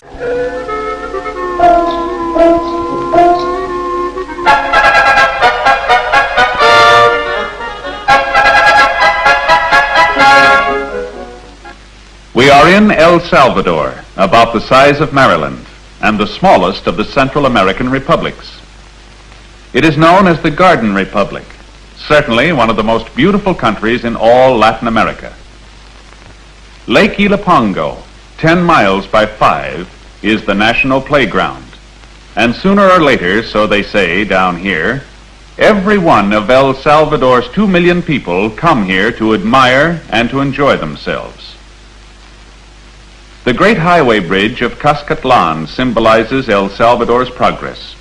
We are in El Salvador, about the size of Maryland, and the smallest of the Central American republics. It is known as the Garden Republic, certainly one of the most beautiful countries in all Latin America. Lake Ilapongo, 10 miles by 5, is the national playground, and sooner or later, so they say down here, every one of El Salvador's 2 million people come here to admire and to enjoy themselves. The great highway bridge of Cuscatlan symbolizes El Salvador's progress.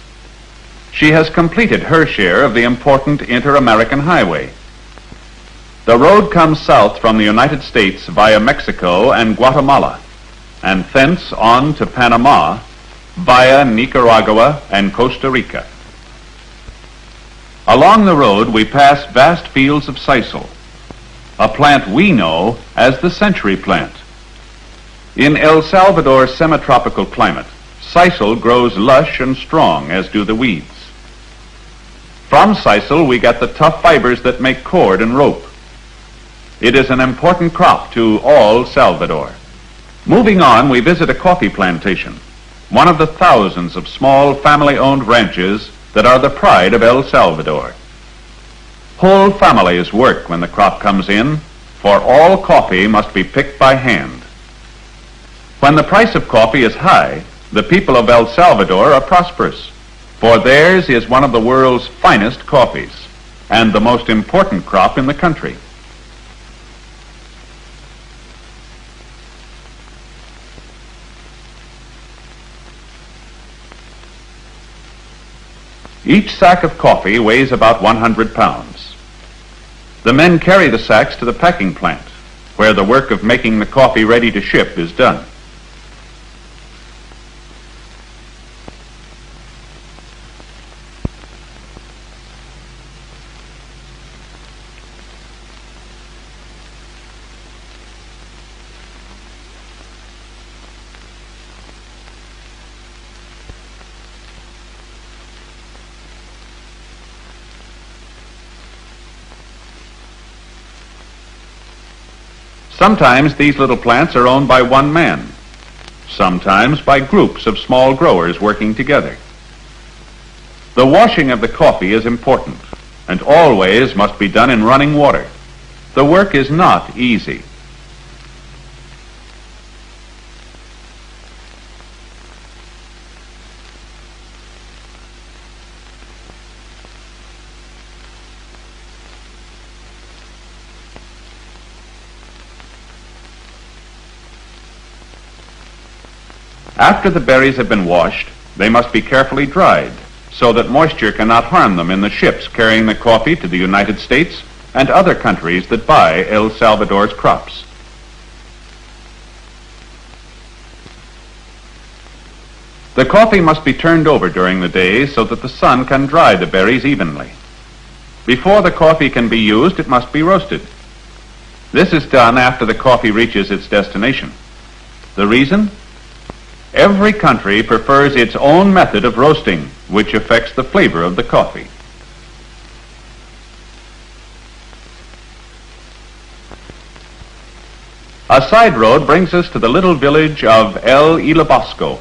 She has completed her share of the important inter-American highway. The road comes south from the United States via Mexico and Guatemala, and thence on to Panama via Nicaragua and Costa Rica. Along the road we pass vast fields of sisal, a plant we know as the century plant. In El Salvador's semi-tropical climate, sisal grows lush and strong, as do the weeds. From sisal we get the tough fibers that make cord and rope. It is an important crop to all Salvador. Moving on, we visit a coffee plantation, one of the thousands of small family-owned ranches that are the pride of El Salvador. Whole families work when the crop comes in, for all coffee must be picked by hand. When the price of coffee is high, the people of El Salvador are prosperous, for theirs is one of the world's finest coffees and the most important crop in the country. Each sack of coffee weighs about 100 pounds. The men carry the sacks to the packing plant, where the work of making the coffee ready to ship is done. Sometimes these little plants are owned by one man, sometimes by groups of small growers working together. The washing of the coffee is important and always must be done in running water. The work is not easy. After the berries have been washed, they must be carefully dried so that moisture cannot harm them in the ships carrying the coffee to the United States and other countries that buy El Salvador's crops. The coffee must be turned over during the day so that the sun can dry the berries evenly. Before the coffee can be used, it must be roasted. This is done after the coffee reaches its destination. The reason? Every country prefers its own method of roasting, which affects the flavor of the coffee. A side road brings us to the little village of El Ilabosco,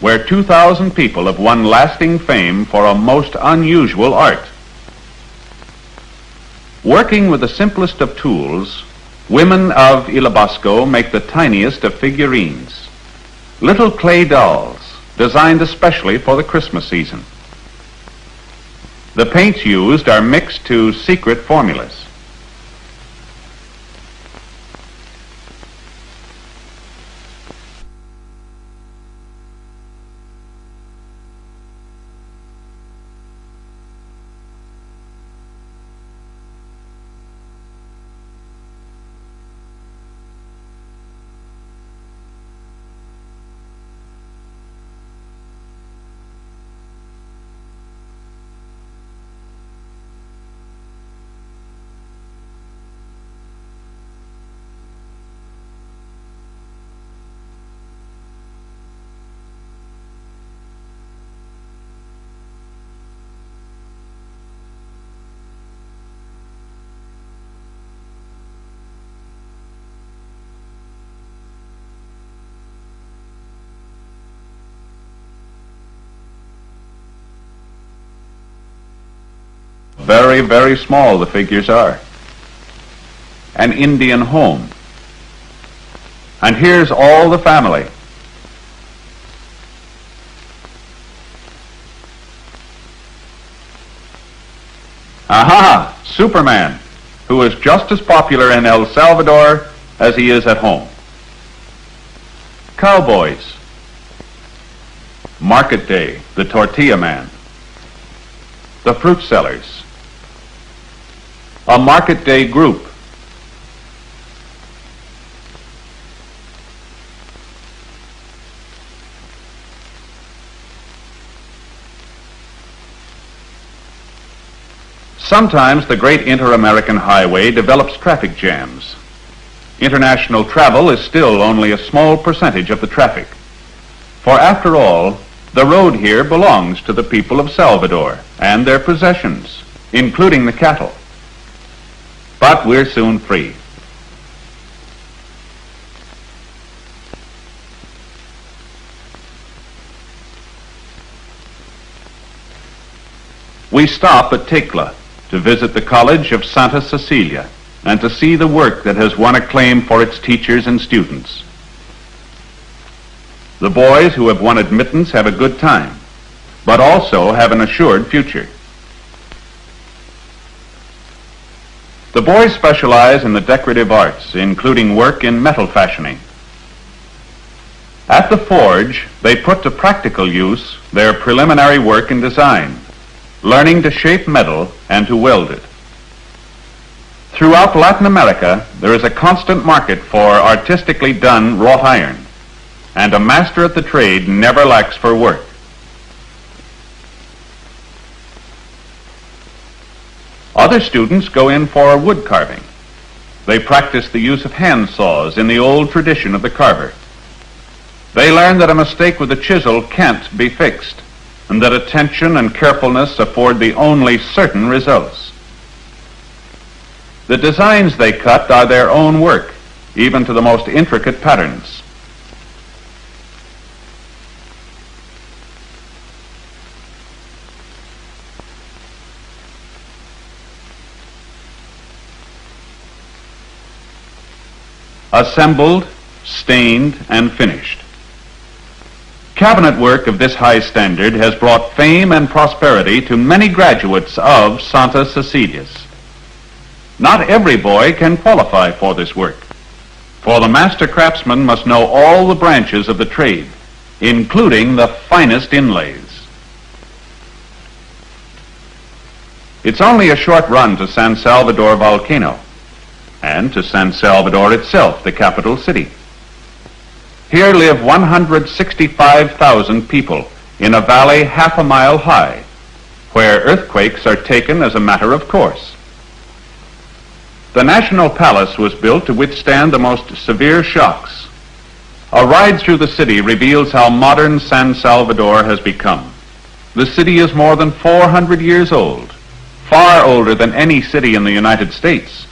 where 2,000 people have won lasting fame for a most unusual art. Working with the simplest of tools, women of Ilabosco make the tiniest of figurines. Little clay dolls, designed especially for the Christmas season. The paints used are mixed to secret formulas. Very, very small the figures are. An Indian home. And here's all the family. Aha! Superman, who is just as popular in El Salvador as he is at home. Cowboys. Market Day, the tortilla man. The fruit sellers. A market day group. Sometimes the great inter-American highway develops traffic jams. International travel is still only a small percentage of the traffic. For after all, the road here belongs to the people of Salvador and their possessions, including the cattle. But we're soon free. We stop at Tecla to visit the College of Santa Cecilia and to see the work that has won acclaim for its teachers and students. The boys who have won admittance have a good time, but also have an assured future. The boys specialize in the decorative arts, including work in metal fashioning. At the forge, they put to practical use their preliminary work in design, learning to shape metal and to weld it. Throughout Latin America, there is a constant market for artistically done wrought iron, and a master at the trade never lacks for work. Other students go in for wood carving. They practice the use of hand saws in the old tradition of the carver. They learn that a mistake with a chisel can't be fixed, and that attention and carefulness afford the only certain results. The designs they cut are their own work, even to the most intricate patterns. Assembled, stained, and finished. Cabinet work of this high standard has brought fame and prosperity to many graduates of Santa Cecilia's. Not every boy can qualify for this work, for the master craftsman must know all the branches of the trade, including the finest inlays. It's only a short run to San Salvador volcano, and to San Salvador itself, the capital city. Here live 165,000 people in a valley half a mile high, where earthquakes are taken as a matter of course. The National Palace was built to withstand the most severe shocks. A ride through the city reveals how modern San Salvador has become. The city is more than 400 years old, far older than any city in the United States.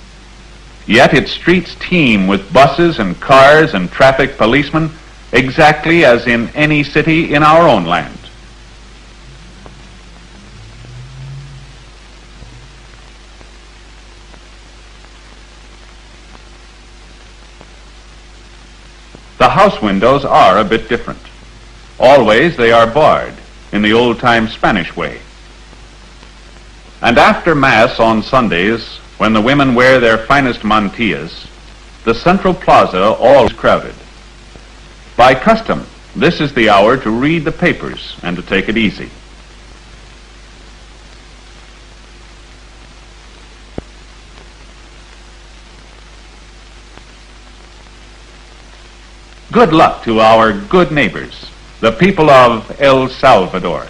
Yet its streets teem with buses and cars and traffic policemen, exactly as in any city in our own land. The house windows are a bit different. Always they are barred, in the old-time Spanish way. And after Mass on Sundays, when the women wear their finest mantillas, the central plaza all is crowded. By custom, this is the hour to read the papers and to take it easy. Good luck to our good neighbors, the people of El Salvador.